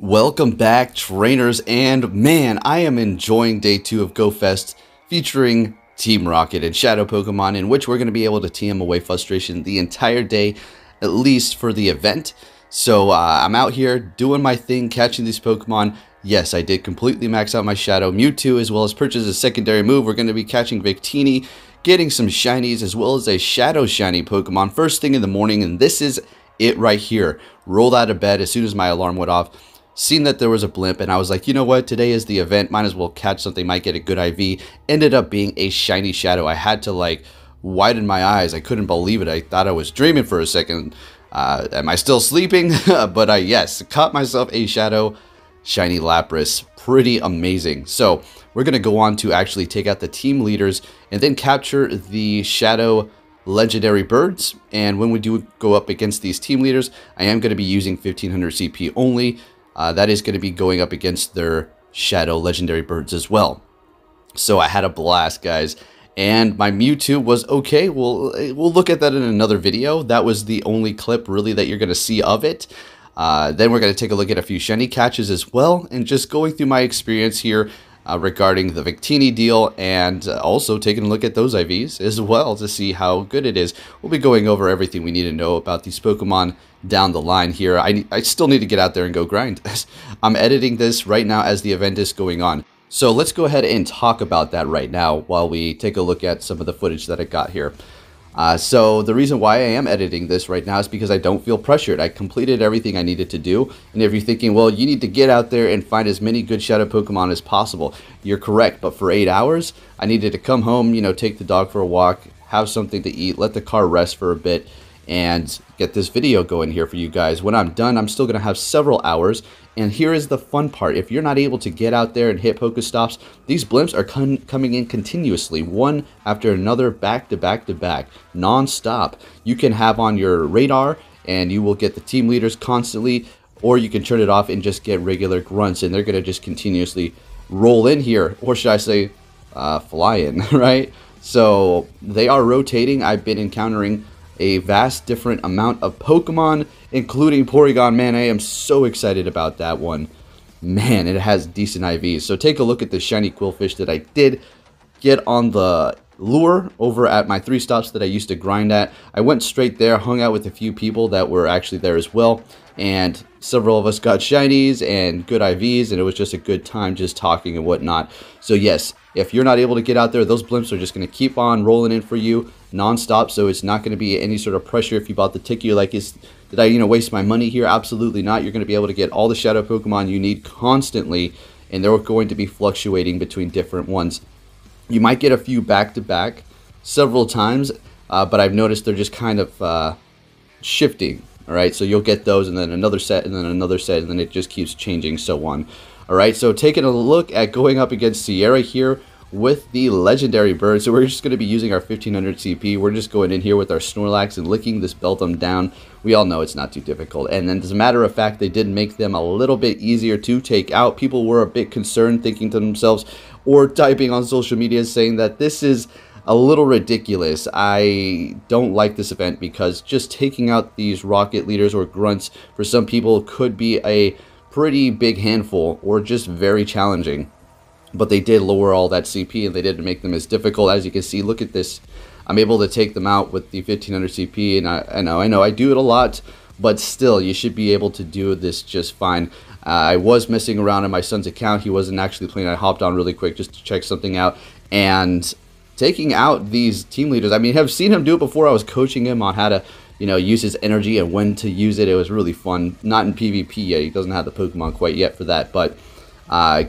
Welcome back, trainers, and man, I am enjoying day 2 of GoFest featuring Team Rocket and Shadow Pokemon, in which we're going to be able to TM away frustration the entire day, at least for the event. So I'm out here doing my thing, catching these Pokemon. Yes, I did completely max out my Shadow Mewtwo, as well as purchase a secondary move. We're going to be catching Victini, getting some shinies, as well as a Shadow Shiny Pokemon first thing in the morning, and this is it right here. Rolled out of bed as soon as my alarm went off. Seen that there was a blimp, and I was like, you know what, today is the event, might as well catch something, might get a good IV. Ended up being a shiny Shadow. I had to like widen my eyes. I couldn't believe it. I thought I was dreaming for a second. Am I still sleeping? But yes, caught myself a Shadow shiny Lapras. Pretty amazing. So we're gonna go on to actually take out the team leaders and then capture the Shadow legendary birds. And when we do go up against these team leaders, I am going to be using 1500 CP only. That is going to be going up against their Shadow legendary birds as well. So I had a blast, guys. And my Mewtwo was okay. We'll look at that in another video. That was the only clip really that you're going to see of it. Then we're going to take a look at a few shiny catches as well. And just going through my experience here regarding the Victini deal, and also taking a look at those IVs as well to see how good it is. We'll be going over everything we need to know about these Pokemon down the line here. I still need to get out there and go grind. I'm editing this right now as the event is going on. So let's go ahead and talk about that right now while we take a look at some of the footage that I got here. So the reason why I am editing this right now is because I don't feel pressured. I completed everything I needed to do. And if you're thinking, well, you need to get out there and find as many good Shadow Pokemon as possible, you're correct. But for 8 hours, I needed to come home, you know, take the dog for a walk, have something to eat, let the car rest for a bit, and get this video going here for you guys. When I'm done, I'm still going to have several hours. And here is the fun part. If you're not able to get out there and hit Pokestops, these blimps are coming in continuously, one after another, back to back to back, non-stop. You can have on your radar and you will get the team leaders constantly, or you can turn it off and just get regular grunts, and they're going to just continuously roll in here, or should I say fly in, right? So they are rotating. I've been encountering a vast different amount of Pokemon, including Porygon. Man, I am so excited about that one. Man, it has decent IVs. So take a look at the shiny Quillfish that I did get on the lure over at my 3 stops that I used to grind at. I went straight there, hung out with a few people that were actually there as well, and several of us got shinies and good IVs, and it was just a good time just talking and whatnot. So yes, if you're not able to get out there, those blimps are just going to keep on rolling in for you non-stop, so it's not going to be any sort of pressure if you bought the ticket. You're like, did I waste my money here? Absolutely not. You're going to be able to get all the Shadow Pokemon you need constantly, and they're going to be fluctuating between different ones. You might get a few back-to-back several times, but I've noticed they're just kind of shifting. All right, so you'll get those, and then another set, and then another set, and then it just keeps changing, so on. All right, so taking a look at going up against Sierra here with the legendary bird. So we're just going to be using our 1500 CP. We're just going in here with our Snorlax and licking this Beldum down. We all know it's not too difficult. And then as a matter of fact, they did make them a little bit easier to take out. People were a bit concerned, thinking to themselves, or typing on social media saying that this is a little ridiculous. I don't like this event because just taking out these rocket leaders or grunts for some people could be a pretty big handful or just very challenging. But they did lower all that CP, and they didn't make them as difficult. As you can see, look at this. I'm able to take them out with the 1500 CP, and I know I do it a lot, but still, you should be able to do this just fine. I was messing around on my son's account. He wasn't actually playing. I hopped on really quick just to check something out, and taking out these team leaders, I mean, I've seen him do it before. I was coaching him on how to, use his energy and when to use it. It was really fun. Not in PvP yet. He doesn't have the Pokemon quite yet for that, but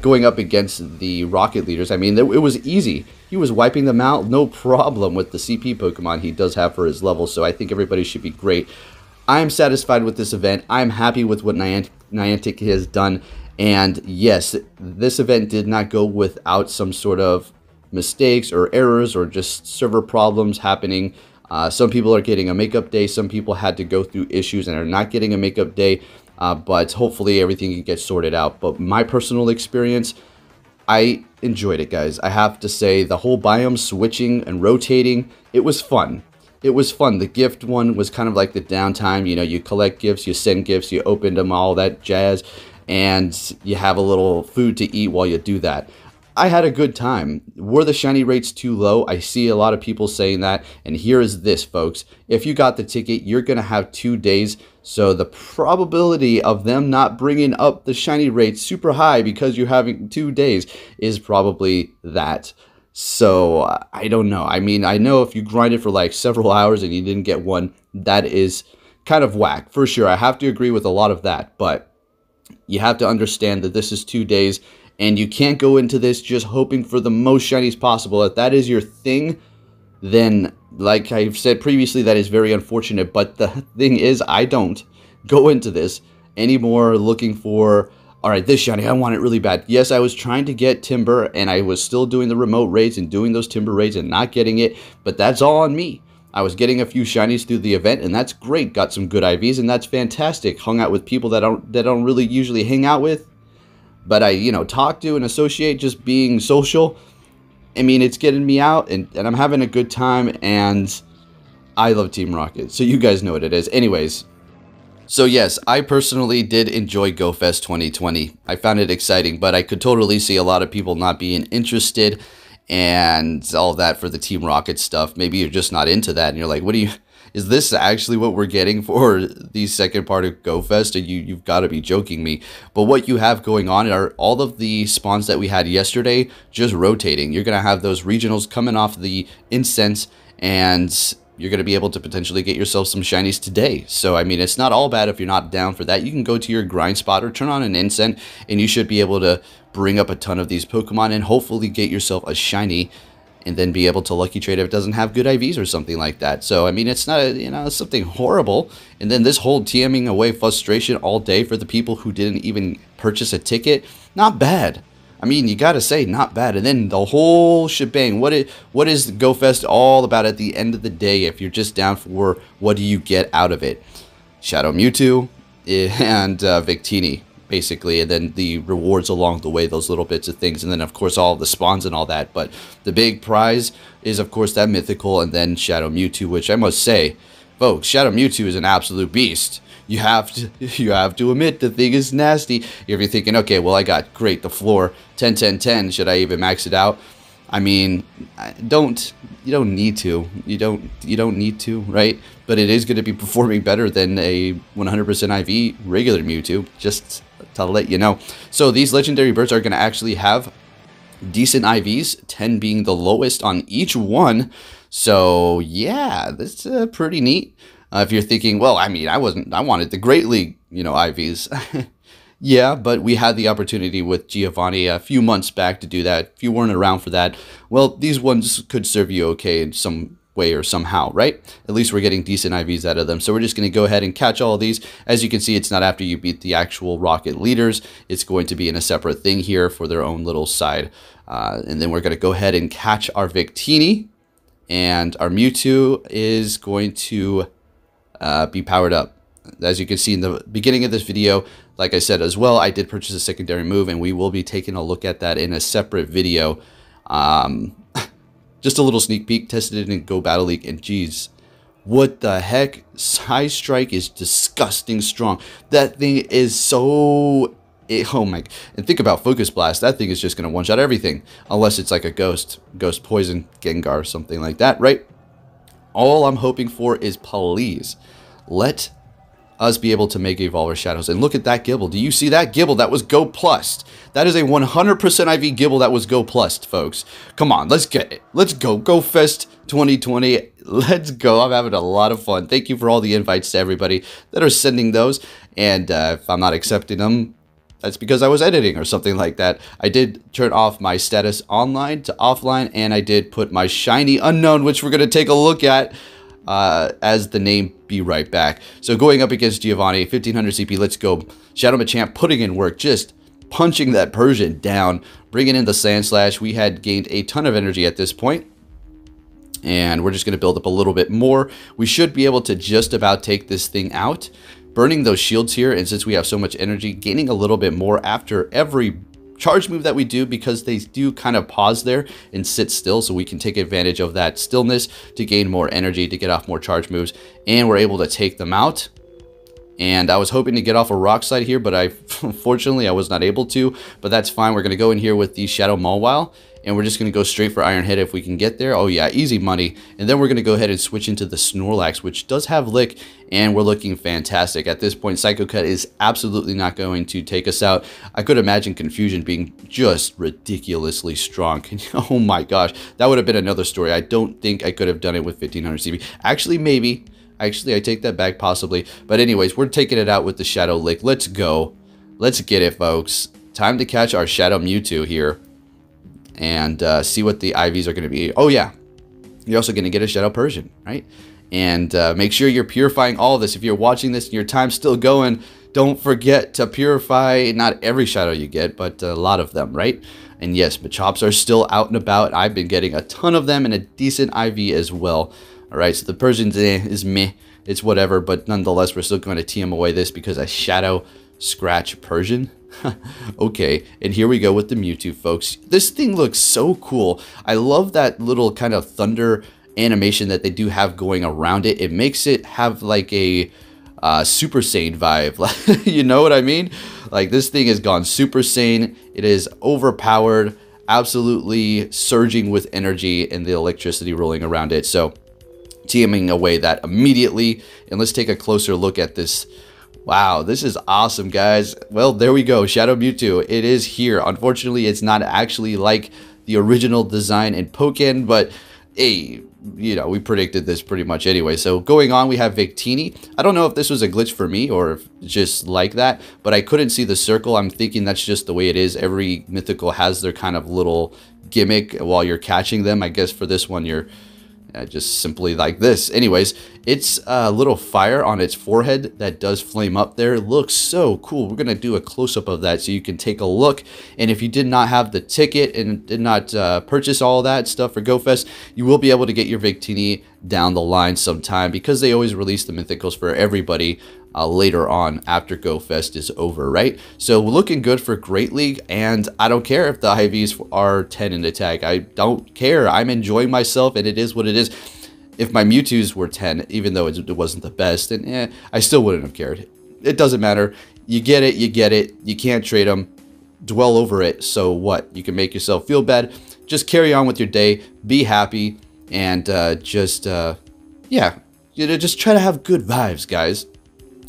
going up against the rocket leaders, I mean, it was easy. He was wiping them out, no problem with the CP Pokemon he does have for his level, so I think everybody should be great. I'm satisfied with this event. I'm happy with what Niantic has done, and yes, this event did not go without some sort of mistakes or errors or just server problems happening. Some people are getting a makeup day, some people had to go through issues and are not getting a makeup day. But hopefully everything can get sorted out. But my personal experience, I enjoyed it, guys. I have to say, the whole biome switching and rotating, it was fun. It was fun. The gift one was kind of like the downtime. You collect gifts, you send gifts, you open them, all that jazz. and you have a little food to eat while you do that. I had a good time. Were the shiny rates too low? I see a lot of people saying that. And here is this, folks. If you got the ticket, you're going to have 2 days. So the probability of them not bringing up the shiny rates super high because you're having 2 days is probably that. So I don't know. I mean, I know if you grinded for like several hours and you didn't get one, that is kind of whack. For sure, I have to agree with a lot of that. But you have to understand that this is 2 days. And you can't go into this just hoping for the most shinies possible. If that is your thing, then, like I've said previously, that is very unfortunate. But the thing is, I don't go into this anymore looking for, all right, this shiny, I want it really bad. Yes, I was trying to get Timber, and I was still doing the remote raids and doing those Timber raids and not getting it. But that's all on me. I was getting a few shinies through the event, and that's great. Got some good IVs, and that's fantastic. Hung out with people that don't really usually hang out with. But I, talk to and associate, just being social. I mean, it's getting me out, and I'm having a good time, and I love Team Rocket. So you guys know what it is. Anyways, so yes, I personally did enjoy GoFest 2020. I found it exciting, but I could totally see a lot of people not being interested and all that for the Team Rocket stuff. Maybe you're just not into that, and you're like, is this actually what we're getting for the second part of GoFest? You've got to be joking me. But what you have going on are all of the spawns that we had yesterday just rotating. You're going to have those regionals coming off the incense, and you're going to be able to potentially get yourself some shinies today. So, I mean, it's not all bad if you're not down for that. You can go to your grind spot or turn on an incense, and you should be able to bring up a ton of these Pokemon and hopefully get yourself a shiny, and then be able to lucky trade if it doesn't have good IVs or something like that. So, I mean, it's not, it's something horrible. And then this whole TMing away frustration all day for the people who didn't even purchase a ticket, not bad. I mean, you got to say, not bad. And then the whole shebang, what is GoFest all about at the end of the day if you're just down for what do you get out of it? Shadow Mewtwo and Victini, basically, and then the rewards along the way, those little bits of things, and then of course all the spawns and all that. But the big prize is of course that mythical, and then Shadow Mewtwo, which I must say, folks, Shadow Mewtwo is an absolute beast. You have to admit the thing is nasty. If you're thinking, okay, well, I got great the floor 10 10 10, should I even max it out? I mean, you don't need to. You don't need to, right? But it is going to be performing better than a 100% IV regular Mewtwo, just to let you know. So these legendary birds are going to actually have decent IVs, 10 being the lowest on each one. So yeah, this is pretty neat. If you're thinking, well, I mean, I wanted the Great League, IVs. Yeah, but we had the opportunity with Giovanni a few months back to do that. If you weren't around for that, well, these ones could serve you okay in some way or somehow, right? At least we're getting decent IVs out of them. So we're just going to go ahead and catch all of these. As you can see, it's not after you beat the actual Rocket leaders. It's going to be in a separate thing here for their own little side. And then we're going to go ahead and catch our Victini. And our Mewtwo is going to be powered up. As you can see in the beginning of this video, like I said as well, I did purchase a secondary move, and we will be taking a look at that in a separate video. Just a little sneak peek, tested it in Go Battle League, and geez, what the heck? High Strike is disgusting strong. That thing is so... oh my... And think about Focus Blast. That thing is just going to one-shot everything. Unless it's like a Ghost Poison, Gengar, something like that, right? All I'm hoping for is, please, let us be able to make Evolver Shadows. And look at that Gible. Do you see that Gible? That was Go Plus. That is a 100% IV Gible that was Go Plus, folks. Come on, let's get it. Let's go. GoFest 2020. Let's go. I'm having a lot of fun. Thank you for all the invites to everybody that are sending those. And if I'm not accepting them, that's because I was editing or something like that. I did turn off my status online to offline, and I did put my shiny unknown, which we're going to take a look at as the name Be Right Back. So going up against Giovanni, 1500 CP, let's go. Shadow Machamp putting in work, just punching that Persian down, bringing in the Sand Slash. We had gained a ton of energy at this point, and we're just going to build up a little bit more. We should be able to just about take this thing out. Burning those shields here, and since we have so much energy, gaining a little bit more after every charge move that we do, because they do kind of pause there and sit still, so we can take advantage of that stillness to gain more energy, to get off more charge moves, and we're able to take them out. And I was hoping to get off a rock slide here, but unfortunately I was not able to. But that's fine. We're going to go in here with the Shadow Mawile, and we're just going to go straight for Iron Head if we can get there. Oh yeah, easy money. And then we're going to go ahead and switch into the Snorlax, which does have Lick, and we're looking fantastic. At this point, Psycho Cut is absolutely not going to take us out. I could imagine Confusion being just ridiculously strong. Oh my gosh, that would have been another story. I don't think I could have done it with 1500 CP. Actually, maybe. Actually, I take that back, possibly. But anyways, we're taking it out with the Shadow Lick. Let's go. Let's get it, folks. Time to catch our Shadow Mewtwo here. And see what the IVs are going to be. Oh, yeah. You're also going to get a Shadow Persian, right? And make sure you're purifying all of this. If you're watching this and your time's still going, don't forget to purify not every Shadow you get, but a lot of them, right? And yes, Machops are still out and about. I've been getting a ton of them and a decent IV as well. All right, so the Persian is meh. It's whatever, but nonetheless, we're still going to TM away this because I Shadow Scratch Persian. Okay, and here we go with the Mewtwo, folks. This thing looks so cool. I love that little kind of thunder animation that they do have going around it. It makes it have like a Super Saiyan vibe. You know what I mean? Like, this thing has gone Super Saiyan. It is overpowered, absolutely surging with energy and the electricity rolling around it. So TMing away that immediately, and let's take a closer look at this. Wow, this is awesome, guys. Well, there we go, Shadow Mewtwo. It is here. Unfortunately, it's not actually like the original design in Pokémon, but hey, you know, we predicted this pretty much anyway. So going on, we have Victini. I don't know if this was a glitch for me or if just like that, but I couldn't see the circle. I'm thinking that's just the way it is. Every mythical has their kind of little gimmick while you're catching them. I guess for this one, you're just simply like this. Anyways, it's a little fire on its forehead that does flame up there. It looks so cool. We're going to do a close-up of that so you can take a look. And if you did not have the ticket and did not purchase all that stuff for GoFest, you will be able to get your Victini down the line sometime, because they always release the mythicals for everybody later on after GoFest is over, right? So looking good for Great League, and I don't care if the IVs are 10 in attack. I don't care. I'm enjoying myself, and it is what it is. If my Mewtwo's were 10, even though it wasn't the best, and I still wouldn't have cared. It doesn't matter. You get it, you get it. You can't trade them. Dwell over it. So what? You can make yourself feel bad. Just carry on with your day. Be happy, and yeah, just try to have good vibes, guys.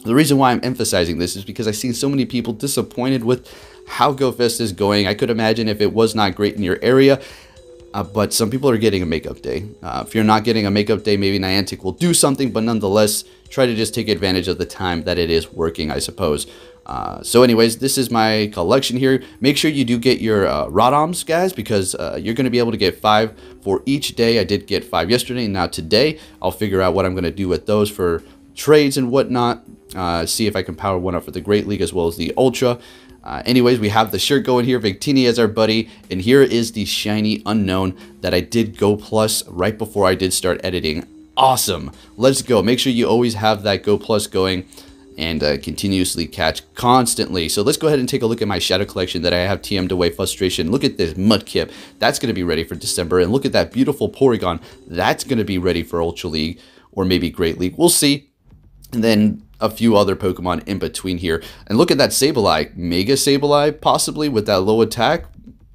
The reason why I'm emphasizing this is because I've seen so many people disappointed with how GoFest is going. I could imagine if it was not great in your area, but some people are getting a makeup day. If you're not getting a makeup day, maybe Niantic will do something, but nonetheless, try to just take advantage of the time that it is working, I suppose. So anyways, this is my collection here. Make sure you do get your Rotoms, guys, because you're going to be able to get 5 for each day. I did get 5 yesterday, and now today I'll figure out what I'm going to do with those for trades and whatnot. See if I can power one up for the Great League as well as the Ultra. Anyways, we have the shirt going here, Victini as our buddy, and here is the shiny Unknown that I did Go Plus right before I did start editing. Awesome. Let's go. Make sure you always have that Go Plus going and continuously catch constantly. So let's go ahead and take a look at my shadow collection that I have TM'd away frustration. Look at this Mudkip. That's going to be ready for December. And look at that beautiful Porygon. That's going to be ready for Ultra League or maybe Great League. We'll see. And then a few other Pokemon in between here. And look at that Sableye. Mega Sableye, possibly, with that low attack.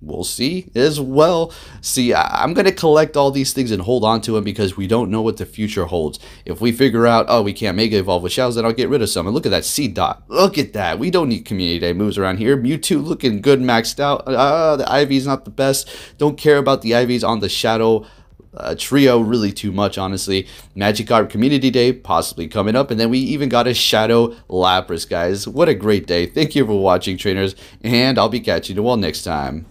We'll see as well. See, I'm going to collect all these things and hold on to them because we don't know what the future holds. If we figure out, oh, we can't Mega Evolve with Shells, then I'll get rid of some. And look at that Seed-Dot. Look at that. We don't need Community Day moves around here. Mewtwo looking good maxed out. The IV's not the best. Don't care about the IVs on the Shadow trio really too much, honestly. Magikarp Community Day possibly coming up, and then we even got a Shadow Lapras, guys. What a great day. Thank you for watching, trainers, and I'll be catching you all next time.